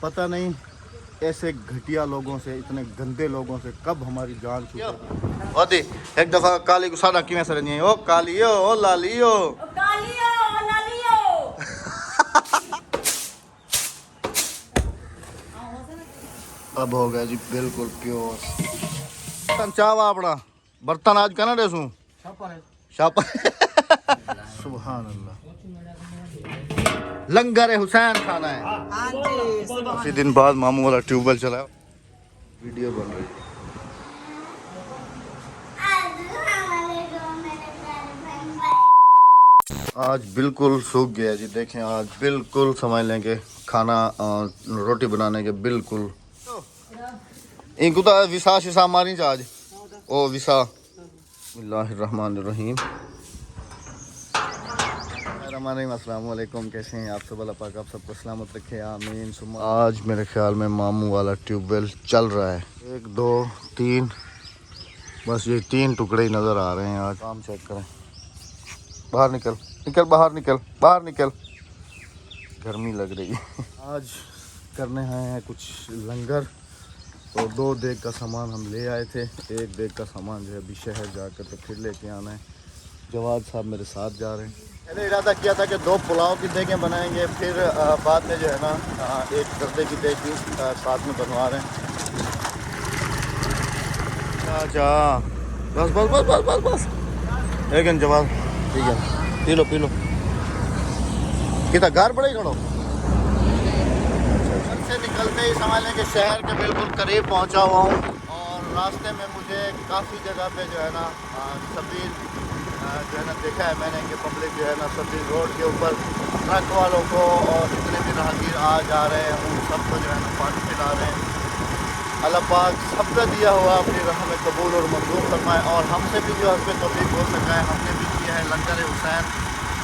पता नहीं ऐसे घटिया लोगों से, इतने गंदे लोगों से कब हमारी जान छूटे। ओदी एक दफा काली को सादा किवें सरनी है, ओ कालियो ओ लालियो ओ कालियो ओ लालियो। अब हो गया जी बिल्कुल प्योर। चावा अपना बर्तन आज कहना देसू शापा सुभान अल्लाह। लंगर हुसैन खाना है। हाँ जी, काफी दिन बाद मामू वाला ट्यूबवेल चला, वीडियो बन रही है। आज बिल्कुल सूख गया जी, देखें आज बिल्कुल समझ लें कि खाना रोटी बनाने के बिल्कुल इनको तो विसा शिसा मारी आज ओ विसा। बिस्मिल्लाहिर्रहमानिर्रहीम। अस्सलाम वालेकुम, कैसे हैं आप सब? अल्लाह पाक आप सबको सलामत रखे, आमीन। आज मेरे ख्याल में मामू वाला ट्यूबवेल चल रहा है। 1 2 3 बस ये 3 टुकड़े ही नज़र आ रहे हैं। आज काम चेक करें। बाहर निकल निकल बाहर निकल बाहर निकल, गर्मी लग रही है। आज करने आए हैं कुछ लंगर, तो 2 देग का सामान हम ले आए थे। 1 देग का सामान जो है अभी शहर जाकर तो फिर लेके आना है। जवाद साहब मेरे साथ जा रहे हैं। मैंने इरादा किया था कि 2 पुलाव की देगें बनाएंगे, फिर बाद में जो है ना 1 गर्दे की देग भी साथ में बनवा रहे हैं। अच्छा बस बस बस बस बस बस लेकिन जवाब ठीक है, पी लो कितना घर बड़े खड़ो। घर से निकलते ही समझ लें कि शहर के बिल्कुल करीब पहुंचा हुआ हूँ, और रास्ते में मुझे काफ़ी जगह पे जो है ना सब्ज़ी जो है ना देखा है मैंने कि पब्लिक जो है ना सब्ज़ी रोड के ऊपर ट्रक वालों को और जितने भी राहगीर आ जा रहे हैं उन सबको जो है ना पानी पिला रहे हैं। अल्लाह पाक सबका दिया हुआ अपनी राह में कबूल और मंजूर फरमाए, और हमसे भी जो हस्बे तौफीक हो सका है हमने भी किया है लंगर हुसैन।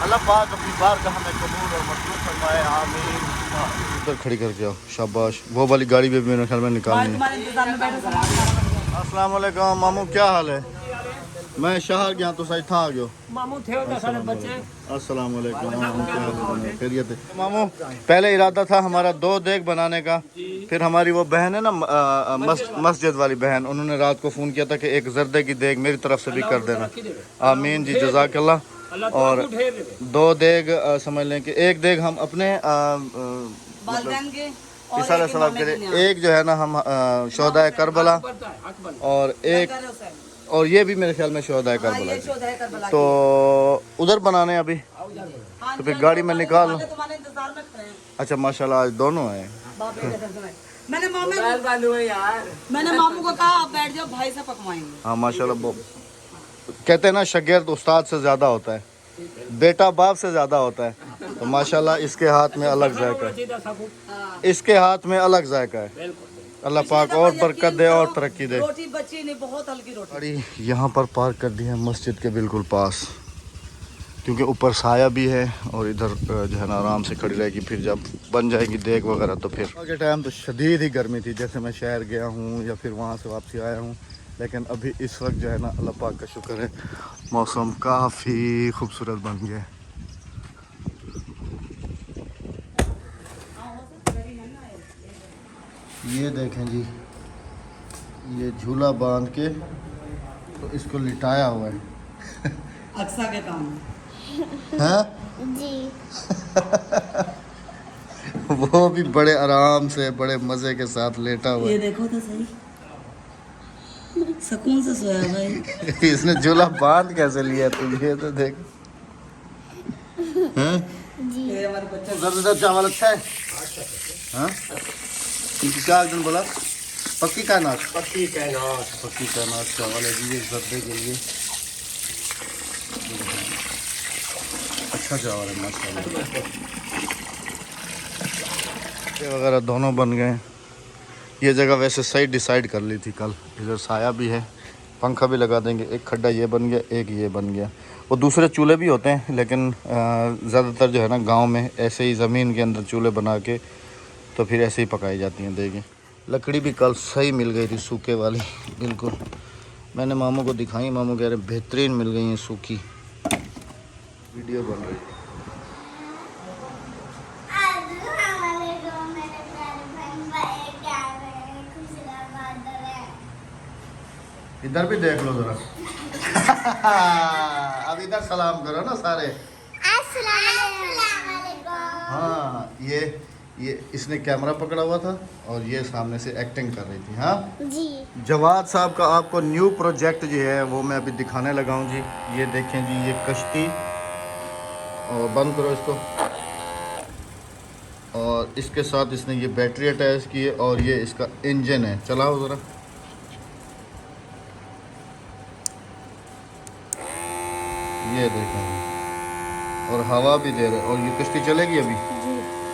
अल्लाह पाक अपनी बारगाह में कबूल और मंजूर फरमाए, आमीन। उधर खड़ी करके आओ, शाबाश। वो वाली गाड़ी भी मेरे ख्याल में निकालनी है। अस्सलाम वालेकुम मामू, क्या हाल है? मैं शहर गया तो सही था आ गयो मामू थे तो सारे बच्चे। अस्सलाम वालेकुम, खैरियत है मामू? पहले इरादा था हमारा 2 देग बनाने का, फिर हमारी वो बहन है ना मस्जिद वाली बहन, उन्होंने रात को फ़ोन किया था कि 1 जर्दे की देग मेरी तरफ से भी कर देना। आमीन जी, जज़ाकल्लाह। और 2 देग समझ लें कि 1 देग हम अपने इसाले सवाब के लिए, 1 जो है ना हम शोहदा करबला, और 1 और ये भी मेरे ख्याल में शोहदा करबला है। तो उधर बनाने अभी, तो फिर गाड़ी में निकाल लो। अच्छा माशाल्लाह आज दोनों हैं। मैंने मामू को कहा आप बैठ जाओ, भाई से पकवाएंगे। हाँ माशाल्लाह, कहते हैं ना शागिर्द उस्ताद से ज़्यादा होता है, बेटा बाप से ज़्यादा होता है। तो माशाल्लाह इसके हाथ में अलग जायका है, इसके हाथ में अलग जायका है। अल्लाह पाक और बरकत दे और तरक्की दे। रोटी बची नहीं, बहुत हल्की रोटी। गाड़ी यहाँ पर पार्क कर दी है मस्जिद के बिल्कुल पास, क्योंकि ऊपर साया भी है और इधर जो है ना आराम से खड़ी रहेगी। फिर जब बन जाएगी देग वगैरह तो फिर के टाइम तो शदीद ही गर्मी थी, जैसे मैं शहर गया हूँ या फिर वहाँ से वापसी आया हूँ। लेकिन अभी इस वक्त जो है ना अल्लाह पाक का शुक्र है, मौसम काफ़ी खूबसूरत बन गया है। ये देखें जी, ये झूला बांध के तो इसको लिटाया हुआ है। अक्सा के काम हाँ जी। वो भी बड़े आराम से बड़े मजे के साथ लेटा हुआ ये है। देखो तो सही, सुकून से सोया भाई। इसने झूला बांध कैसे लिया तू, ये तो देख। हैं? ये हमारे बच्चे जबरदस्त चावल अच्छा है। हाँ क्या एकदम बोला, पक्की का नाच पक्की कैनाश। पक्की का नाच चावल है जी, ये जर्दे के लिए अच्छा चावल है माशाल्लाह। ये वगैरह दोनों बन गए। ये जगह वैसे सही डिसाइड कर ली थी कल, इधर साया भी है, पंखा भी लगा देंगे। एक खड्डा ये बन गया, एक ये बन गया। वो दूसरे चूल्हे भी होते हैं, लेकिन ज़्यादातर जो है ना गांव में ऐसे ही ज़मीन के अंदर चूल्हे बना के तो फिर ऐसे ही पकाई जाती हैं देखें। लकड़ी भी कल सही मिल गई थी, सूखे वाली बिल्कुल। मैंने मामू को दिखाई, मामू कह रहे बेहतरीन मिल गई हैं सूखी। वीडियो बन रही है। इधर भी देख लो जरा। अब इधर सलाम करो ना सारे। हाँ ये इसने कैमरा पकड़ा हुआ था और ये सामने से एक्टिंग कर रही थी। हाँ जी। जवाद साहब का आपको न्यू प्रोजेक्ट जो है वो मैं अभी दिखाने लगा हूँ जी। ये देखें जी, ये कश्ती, और बंद करो इसको, और इसके साथ इसने ये बैटरी अटैच की है और ये इसका इंजन है। चलाओ ज़रा। ये देखें, और हवा भी दे रहा है, और ये कश्ती चलेगी अभी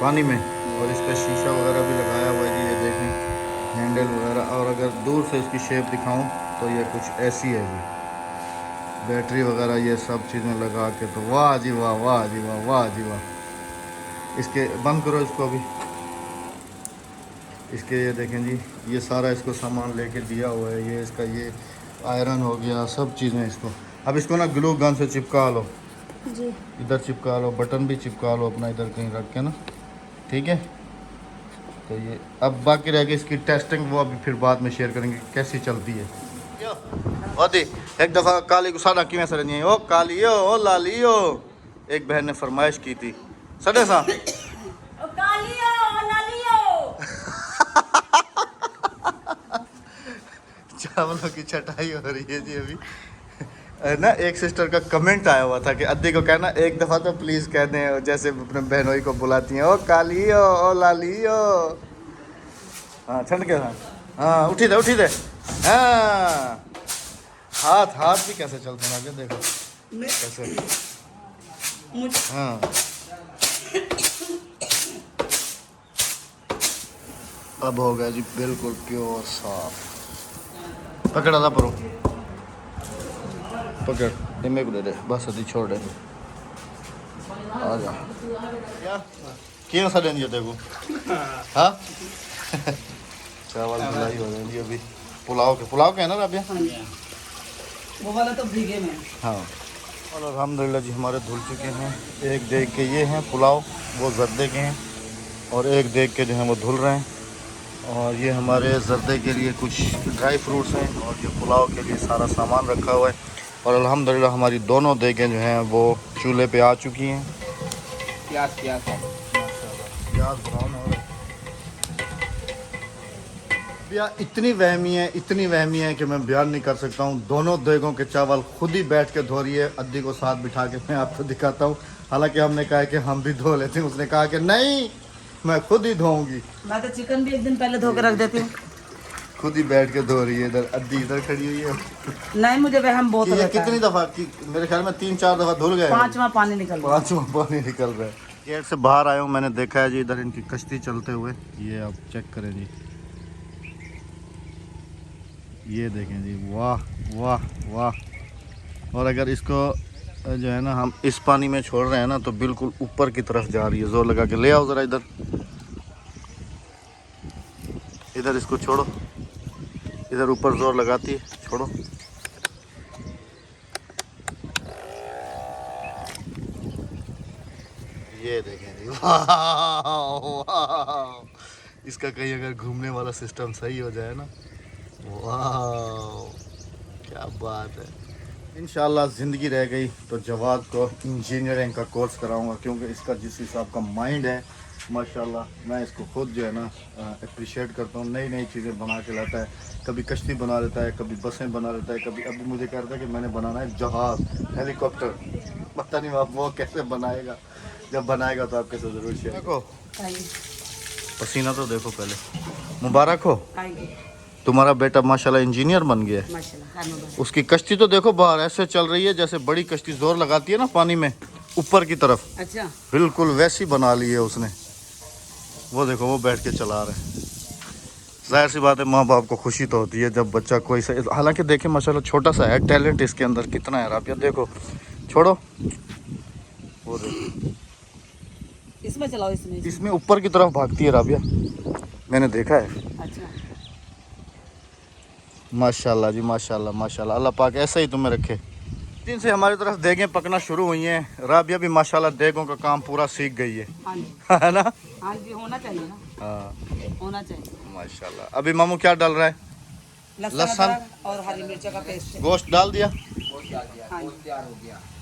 पानी में। और इसका शीशा वगैरह भी लगाया हुआ है जी, ये देखें हैंडल वगैरह। और अगर दूर से इसकी शेप दिखाऊं तो ये कुछ ऐसी है जी, बैटरी वगैरह ये सब चीज़ें लगा के। तो वाह जी वाह, वाह जी वाह, वाह जी वाह। इसके बंद करो इसको अभी। इसके ये देखें जी, ये सारा इसको सामान लेके दिया हुआ है। ये इसका ये आयरन हो गया, सब चीज़ें इसको। अब इसको ना ग्लू गन से चिपका लो जी। इधर चिपका लो, बटन भी चिपका लो अपना इधर कहीं रख के ना, ठीक है। तो ये अब बाकी रह गई इसकी टेस्टिंग, वो अभी फिर बाद में शेयर करेंगे कैसी चलती है। ओदी एक दफ़ा काली को सादा किमें सर नहीं ओ कालियो ओ लालियो, एक बहन ने फरमाइश की थी सडे सा चावलों की छटाई हो रही है जी अभी ना। एक सिस्टर का कमेंट आया हुआ था कि अद्दी को कहना एक दफ़ा तो प्लीज़ कह दें, जैसे अपने बहनोई को बुलाती हैं, ओ कालियो ओ लालियो। हाँ ठंड के साथ, हाँ उठी दे। हाँ हाथ भी कैसे चलते हैं आगे देखो कैसे। हाँ अब हो गया जी बिल्कुल प्योर साफ। पकड़ा था परो, पकड़ ये मेरे को दे दे बस, अभी छोड़ दे। आ जा क्यों सा देंगे देखो। हाँ चावल धुलाई हो जाएंगी अभी। पुलाव के है ना राबिया? वो वाला तो भीगे में। हाँ और अल्हम्दुलिल्लाह जी हमारे धुल चुके हैं। एक देख के ये हैं पुलाव, वो जर्दे के हैं, और एक देख के जो हैं वो धुल रहे हैं। और ये हमारे जर्दे के लिए कुछ ड्राई फ्रूट्स हैं, और ये पुलाव के लिए सारा सामान रखा हुआ है। और अल्हम्दुलिल्लाह हमारी दोनों देगें जो हैं वो चूल्हे पे आ चुकी हैं। प्याज ब्राउन हो रहा है। भैया इतनी वहमी है कि मैं बयान नहीं कर सकता हूँ। दोनों देगों के चावल खुद ही बैठ के धो रही है, अद्दी को साथ बिठा के मैं आपको दिखाता हूँ। हालांकि हमने कहा कि हम भी धो लेते हैं, उसने कहा कि नहीं मैं खुद ही धोऊंगी। मैं तो चिकन भी एक दिन पहले धो के रख देती हूँ। खुद ही बैठ के धो रही है। इधर अद्दी इधर खड़ी हुई है। नहीं मुझे वहम बहुत ये रहता कितनी है। दफ़ा मेरे ख्याल में 3-4 दफ़ा धुल गए। पांचवा पानी निकल रहा है। पांचवा पानी निकल रहा है। गेट से बाहर आया हूँ, मैंने देखा है जी इधर इनकी कश्ती चलते हुए। ये आप चेक करें जी, ये देखें जी, वाह वाह वाह। और अगर इसको जो है ना हम इस पानी में छोड़ रहे हैं ना तो बिल्कुल ऊपर की तरफ जा रही है। जोर लगा के ले आओ ज़रा इधर इसको छोड़ो, इधर ऊपर जोर लगाती है, छोड़ो। ये देखें जी, वाह वाह। इसका कहीं अगर घूमने वाला सिस्टम सही हो जाए ना, वाह क्या बात है। इंशाल्लाह ज़िंदगी रह गई तो जवाद को इंजीनियरिंग का कोर्स कराऊंगा, क्योंकि इसका जिस हिसाब का माइंड है माशाल्लाह, मैं इसको खुद जो है ना अप्रिशिएट करता हूँ। नई नई चीज़ें बना के लाता है, कभी कश्ती बना लेता है, कभी बसें बना लेता है, कभी अभी मुझे कह रहा था कि मैंने बनाना है जहाज़, हेलीकॉप्टर। पता नहीं आप वो कैसे बनाएगा, जब बनाएगा तो आपके साथ ज़रूर शेयर। देखो पसीना तो देखो पहले, मुबारक हो, तुम्हारा बेटा माशाल्लाह इंजीनियर बन गया है। उसकी कश्ती तो देखो बाहर ऐसे चल रही है जैसे बड़ी कश्ती जोर लगाती है ना पानी में ऊपर की तरफ। अच्छा बिल्कुल वैसी बना ली है उसने। वो देखो वो बैठ के चला रहे हैं। जाहिर सी बात है माँ बाप को खुशी तो होती है जब बच्चा कोई सा, हालांकि देखे माशाल्लाह छोटा सा है, टैलेंट इसके अंदर कितना है। आप देखो, छोड़ो वो देखो, इसमें चलाओ, इसमें ऊपर की तरफ भागती है राबिया, मैंने देखा है। अच्छा माशाल्लाह जी माशाल्लाह माशाल्लाह, अल्लाह पाक ऐसा ही तुम्हें रखे। दिन से हमारी तरफ देगें पकना शुरू हुई हैं। राबिया भी माशाल्लाह देगों का काम पूरा सीख गई है, हाँ जी, है ना? हाँ जी, होना चाहिए ना, हाँ होना चाहिए। माशाल्लाह। अभी मामू क्या डाल रहा है? लहसुन लहसुन अदरक और हरी मिर्चों का पेस्ट है। गोश्त डाल दिया। हाँ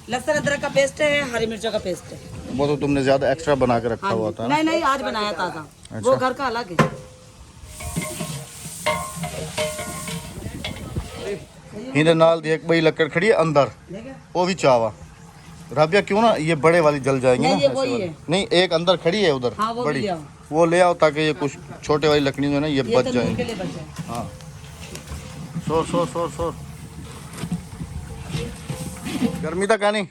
लहसुन अदरक का पेस्ट है, हरी मिर्चों का पेस्ट है। वो तो तुमने ज्यादा एक्स्ट्रा बना के रखा हाँ हुआ जी। था ना। नहीं नहीं आज बनाया ताज़ा, अच्छा। वो घर का अलग है। इन्हें नाल दी एक बड़ी लकड़ खड़ी है अंदर, देखा? वो भी चावा। राबिया क्यों ना ये बड़े वाली जल जाएंगी नहीं, ना ये ऐसे वही वाली। है। नहीं एक अंदर खड़ी है उधर हाँ, वो भी बड़ी, ले आओ। वो ले आओ ताकि ये कुछ छोटे वाली लकड़ी जो है ना ये ये बच तंदूर जाएंगी। के लिए बच जाए। हाँ सोर सोर सोर सोर गर्मी तक आनी।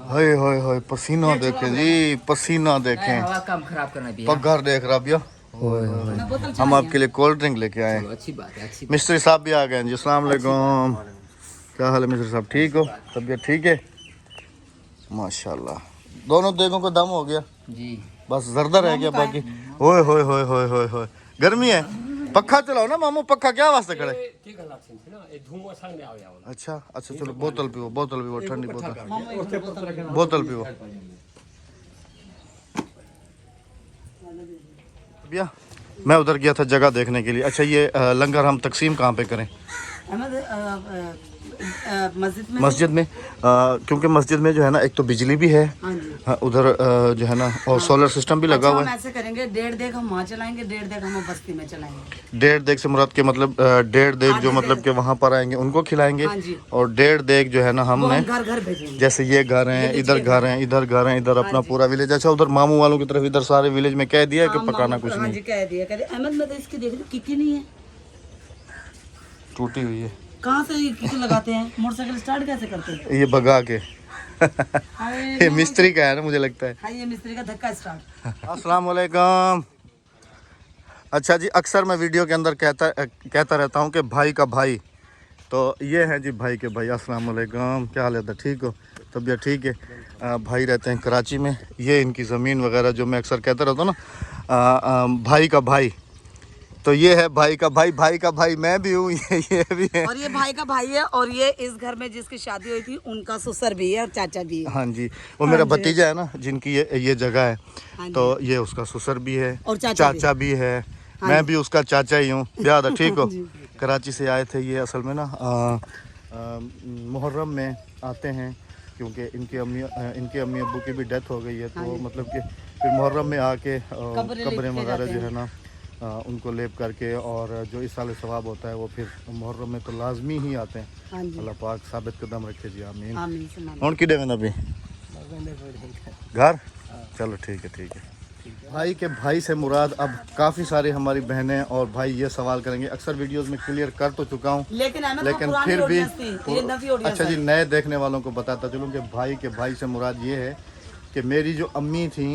हाय हाय हाय पसीना देखें जी, पसीना देखें। हवा कम खराब करना भी है। पगार देख राबिया। मैं बोतल हम आपके लिए कोल्ड ड्रिंक लेके आए। अच्छी बात है, अच्छी मिस्त्री साहब भी आ गए हैं जी। अस्सलाम वालेकुम। क्या हाल है मिस्त्री साहब, ठीक हो? तबीयत ठीक है माशाल्लाह। दोनों देगों को दम हो गया, जी। बस जर्दा रह गया बाकी। होए होए होए होए होए होए गर्मी है। पक्का चलाओ ना मामू, पक्का क्या वास्ते खड़े? ठीक है लागছে না এই ধুমো সামনে আও যাও अच्छा अच्छा चलो बोतल पियो, बोतल पियो, ठंडी बोतल, बोतल पियो भैया। मैं उधर गया था जगह देखने के लिए। अच्छा ये लंगर हम तकसीम कहाँ पे करें? अहमद मस्जिद में। मस्जिद में क्योंकि मस्जिद में जो है ना एक तो बिजली भी है, हाँ जी। उधर जो है ना और सोलर सिस्टम भी लगा अच्छा, हुआ हम है। ऐसे करेंगे, 1.5 देग हम वहाँ चलाएंगे, 1.5 देग हम बस्ती में चलाएंगे। 1.5 देग से मुराद के मतलब 1.5 देग जो आधे मतलब देग। कि वहाँ पर आएंगे उनको खिलाएंगे, हाँ जी। और 1.5 देग जो है ना वो हमने हम घर घर भेजेंगे। जैसे ये घर हैं, ये इधर पिछले घर हैं, इधर घर हैं, इधर अपना जी। पूरा विलेज। अच्छा उधर मामू वालों की तरफ इधर सारे विलेज में कह दिया है कि हाँ, पकाना कुछ हाँ नहीं। जी कह दिया, कह दिया। अहमद में तो इसकी देख लो किकी नहीं है, टूटी हुई है कहाँ से ये किकी लगाते हैं? मोटरसाइकिल स्टार्ट कैसे करते हैं? ये भगा के। हाय, ये मिस्त्री का है ना मुझे लगता है। हाँ ये मिस्त्री का धक्का स्टार्ट। अस्सलाम वालेकुम। अच्छा जी, अक्सर मैं वीडियो के अंदर कहता रहता हूँ कि भाई का भाई, तो ये है जी भाई के भाई। अस्सलाम वालेकुम, क्या हाल है? ठीक हो? तबीयत ठीक है? भाई रहते हैं कराची में। ये इनकी ज़मीन वगैरह जो मैं अक्सर कहता रहता हूँ ना, भाई का भाई, तो ये है भाई का भाई। भाई का भाई मैं भी हूँ, ये भी है। और ये भाई का भाई है, और ये इस घर में जिसकी शादी हुई थी उनका ससुर भी है और चाचा भी है। हाँ जी, वो मेरा भतीजा है ना जिनकी ये जगह है, हाँ तो ये उसका ससुर भी है और चाचा भी है। मैं भी उसका चाचा ही हूँ। याद है, ठीक हो? कराची से आए थे ये असल में ना मुहर्रम में आते हैं, क्योंकि इनके अम्मी अब्बू की भी डेथ हो गई है, तो मतलब कि फिर मुहर्रम में आके कब्रें वगैरह जो है ना उनको लेप करके, और जो इस साल सवाब होता है वो फिर मुहर्रम में तो लाजमी ही आते हैं। हाँ जी। अल्लाह पाक साबित कदम रखे जी, आमीन। आमीन से आमीन। कौन की डेवन अभी घर? चलो ठीक है ठीक है। भाई के भाई से मुराद अब काफ़ी सारी हमारी बहनें और भाई ये सवाल करेंगे। अक्सर वीडियोस में क्लियर कर तो चुका हूँ, लेकिन अहमद को लेकिन पुरानी फिर भी ऑडियंस थी, ये नवी ऑडियंस अच्छा जी है। नए देखने वालों को बताता चलूँ कि भाई के भाई से मुराद ये है कि मेरी जो अम्मी थी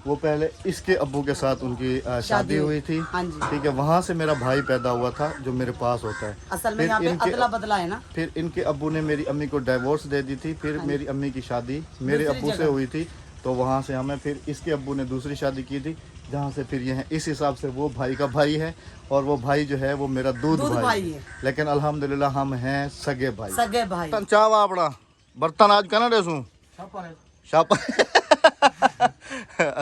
वो पहले इसके अब्बू के साथ उनकी शादी हुई थी। हाँ जी। ठीक है, वहाँ से मेरा भाई पैदा हुआ था जो मेरे पास होता है। असल में फिर यहाँ पे इनके- अदला बदला है ना। फिर इनके अब्बू ने मेरी अम्मी को डाइवोर्स दे दी थी। फिर मेरी अम्मी की शादी मेरे दूसरी अब्बू से जगह। हुई थी, तो वहाँ से हमें फिर इसके अब्बू ने दूसरी शादी की थी, जहाँ से फिर ये है। इस हिसाब से वो भाई का भाई है, और वो भाई जो है वो मेरा दूध भाई भाई है। लेकिन अल्हम्दुलिल्लाह हम हैं सगे भाई। सगे भाई। बर्तन चावा अपना बर्तन आज कहना रेसू शापा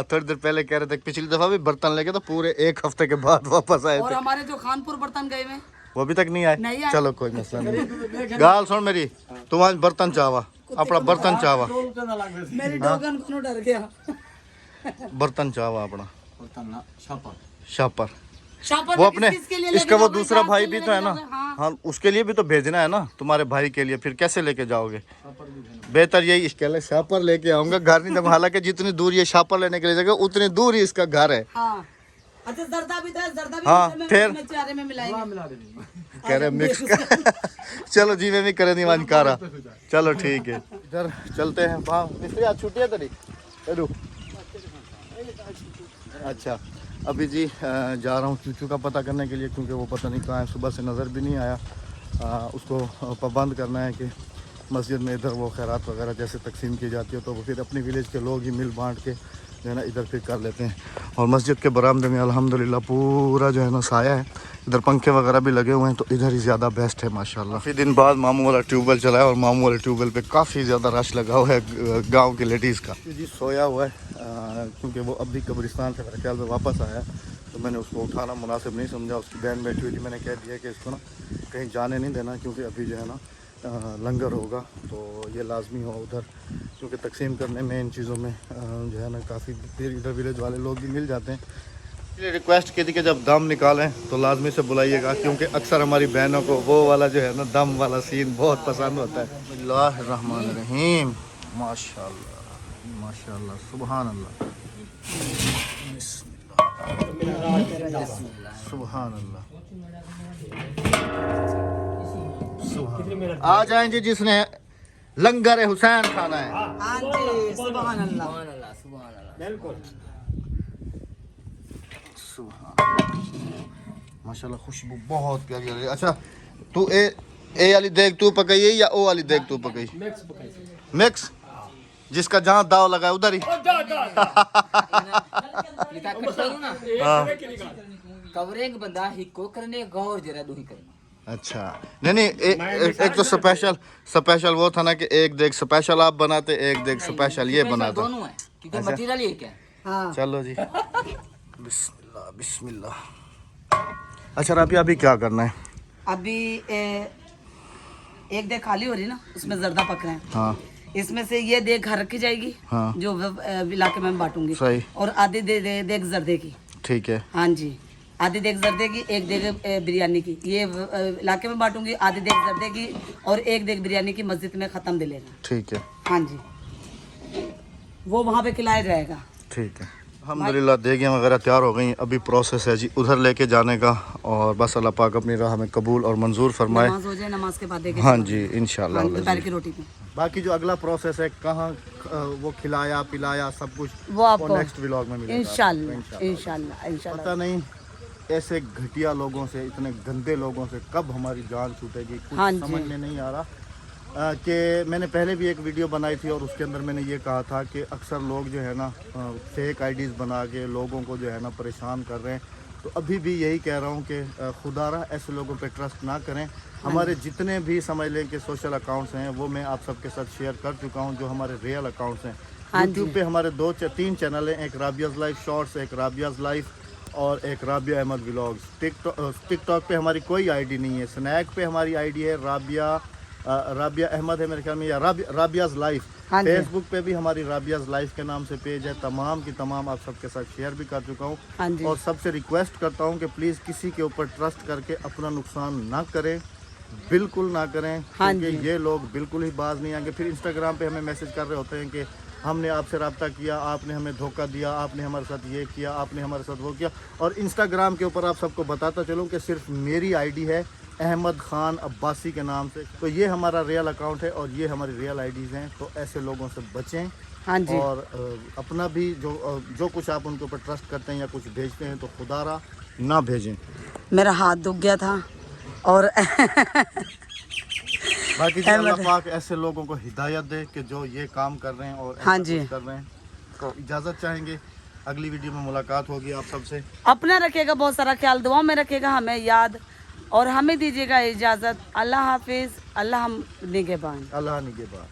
थोड़ी देर पहले कह रहे थे पिछली दफा भी बर्तन लेके, तो पूरे एक हफ्ते के बाद वापस आए और थे, हमारे जो खानपुर बर्तन गए में वो अभी तक नहीं आए। नहीं आए। चलो कोई मसला नहीं। गाल सुन मेरी, तुम आज बर्तन चावा अपना बर्तन चावा, मेरी डोगन को डर गया। बर्तन चावा अपना शापर। शापर वो में अपने किस-किस के लिए लेके इसका वो जाओगे? दूसरा जात भाई के भी लिए तो है लेके ना। जाओगे? हाँ। हाँ उसके लिए भी तो भेजना है ना, तुम्हारे भाई के लिए। फिर कैसे लेके जाओगे? बेहतर यही इसके लिए शापर लेके आऊंगा, घर नहीं दूंगा। हालांकि जितनी दूर ये शापर लेने के लिए जगह उतनी दूर ही इसका घर है। हाँ। अच्छा जर्दा भी था, जर्दा भी हाँ, में फिर? उसमें चारे में मिलाएंगे। कह रहे मिक्स कर चलो जी मैं भी करे नहीं वानकारा। चलो ठीक है, इधर चलते हैं। वहाँ मिस्त्री आज छुट्टी है तेरी? हेलो अच्छा, अभी जी जा रहा हूँ चूचू का पता करने के लिए, क्योंकि वो पता नहीं कहाँ है, सुबह से नज़र भी नहीं आया। उसको पाबंद करना है कि मस्जिद में इधर वो खैरात वगैरह जैसे तकसीम की जाती है, तो वो फिर अपनी विलेज के लोग ही मिल बांट के जो है ना इधर फिर कर लेते हैं। और मस्जिद के बरामदे में अल्हम्दुलिल्लाह पूरा जो है ना साया है, इधर पंखे वगैरह भी लगे हुए हैं, तो इधर ही ज़्यादा बेस्ट है माशाल्लाह। काफ़ी दिन बाद मामू वाला ट्यूबवेल चला है, और मामू वाले ट्यूबवेल पे काफ़ी ज़्यादा रश लगा हुआ है गांव के लेडीज़ का। जी सोया हुआ है, क्योंकि वो अभी कब्रिस्तान से मेरे ख्याल में वापस आया, तो मैंने उसको उठाना मुनासिब नहीं समझा। उसकी बहन बैठी हुई थी, मैंने कह दिया कि इसको ना कहीं जाने नहीं देना, क्योंकि अभी जो है ना लंगर होगा तो ये लाजमी हो उधर, क्योंकि तकसीम करने में इन चीज़ों में जो है ना काफ़ी फिर इधर विलेज वाले लोग भी मिल जाते हैं। इसलिए रिक्वेस्ट की थी कि जब दम निकालें तो लाजमी से बुलाइएगा, क्योंकि अक्सर हमारी बहनों को वो वाला जो है ना दम वाला सीन बहुत पसंद होता है। बिस्मिल्लाहिर्रहमानिर्रहीम, माशाअल्लाह माशाअल्लाह, सुभान अल्लाह, सुभान अल्लाह, आ जाएं जी जिसने लंगर हुसैन खाना है। हाँ जी, सुभान अल्लाह। बिल्कुल माशाल्लाह खुशबू बहुत प्यारी आ रही है। अच्छा तू ए वाली देख तू पकाई है या ओ वाली देख तू पकाई? मिक्स पकाई मिक्स, जिसका जहाँ दाव लगा है उधर ही। कवरेंग बंदा हिको करने गौर जरा दो ही करना। अच्छा नहीं एक तो स्पेशल वो था ना कि एक देख स्पेशल आप बनाते, एक देख स्पेशल ये बनाता। दोनों है क्योंकि मटेरियल एक है। हाँ चलो जी, बिस्मिल्लाह बिस्मिल्लाह। अच्छा राबिया अभी क्या करना है? अभी एक देग खाली हो रही ना, उसमें जर्दा पक रहे हैं। हाँ इसमें से ये देग घर रखी जाएगी, हाँ जो इलाके में बांटूंगी, सही, और आधी देग जर्दे की। ठीक है, हाँ जी, आधी देग जर्दे की, एक देग बिरयानी की, ये इलाके में बांटूंगी। आधी देग जर्दे की और एक देग बिरयानी की मस्जिद में ख़त्म दे लेना। ठीक है, हाँ जी, वो वहाँ पे खिलाया जाएगा। ठीक है। अल्हम्दुलिल्लाह देगियाँ वगैरह तैयार हो गई। अभी प्रोसेस है जी उधर लेके जाने का, और बस अल्लाह पाक अपनी राह में कबूल और मंजूर फरमाए। नमाज हो जाए, नमाज के बाद देंगे। हाँ जी इंशाल्लाह। दोपहर की रोटी में बाकी जो अगला प्रोसेस है कहाँ वो खिलाया पिलाया सब कुछ वो आपको नेक्स्ट व्लॉग में मिलेगा इंशाल्लाह इंशाल्लाह इंशाल्लाह। पता नहीं ऐसे घटिया लोगों से, इतने गंदे लोगों से कब हमारी जान छूटेगी, कुछ हाँ जी। समझ में नहीं आ रहा। कि मैंने पहले भी एक वीडियो बनाई थी और उसके अंदर मैंने ये कहा था कि अक्सर लोग जो है ना फेक आईडीज़ बना के लोगों को जो है ना परेशान कर रहे हैं। तो अभी भी यही कह रहा हूँ कि खुदारा ऐसे लोगों पे ट्रस्ट ना करें। हमारे जितने भी समझ लें कि सोशल अकाउंट्स हैं वो मैं आप सबके साथ शेयर कर चुका हूँ, जो हमारे रियल अकाउंट्स हैं। यूट्यूब पे हमारे 2-3 चैनल हैं, एक राबियाज़ लाइफ शॉर्ट्स, एक राबियाज़ लाइफ और एक राबिया अहमद व्लॉग्स। टिकटॉक पे हमारी कोई आईडी नहीं है। स्नैक पे हमारी आईडी है राबिया अहमद है मेरे ख्याल में, या राबियाज़ लाइफ। हाँ फेसबुक पे भी हमारी राबियाज़ लाइफ के नाम से पेज है। तमाम की तमाम आप सबके साथ शेयर भी कर चुका हूँ। हाँ जी। और सबसे रिक्वेस्ट करता हूँ कि प्लीज़ किसी के ऊपर ट्रस्ट करके अपना नुकसान ना करें, बिल्कुल ना करें। हाँ क्योंकि जी। ये लोग बिल्कुल ही बाज नहीं आएंगे। फिर इंस्टाग्राम पे हमें मैसेज कर रहे होते हैं कि हमने आपसे रब्ता किया, आपने हमें धोखा दिया, आपने हमारे साथ ये किया, आपने हमारे साथ वो किया। और इंस्टाग्राम के ऊपर आप सबको बताता चलूँ कि सिर्फ मेरी आईडी है अहमद खान अब्बासी के नाम से। तो ये हमारा रियल अकाउंट है और ये हमारी रियल आईडीज़ हैं। तो ऐसे लोगों से बचें। हाँ जी। और अपना भी जो कुछ आप उनके ऊपर ट्रस्ट करते हैं या कुछ भेजते हैं तो खुदारा ना भेजें। मेरा हाथ दुख गया था और बाकी जी अल्लाह पाक ऐसे लोगों को हिदायत दे कि जो ये काम कर रहे हैं और हाँ ऐसा जी। कुछ कर रहे हैं। तो इजाज़त चाहेंगे, अगली वीडियो में मुलाकात होगी आप सबसे। अपना रखेगा बहुत सारा ख्याल, दुआ में रखेगा हमें याद, और हमें दीजिएगा इजाज़त। अल्लाह हाफिज़, अल्लाह हम निगहबान। अल्लाह निगहबान।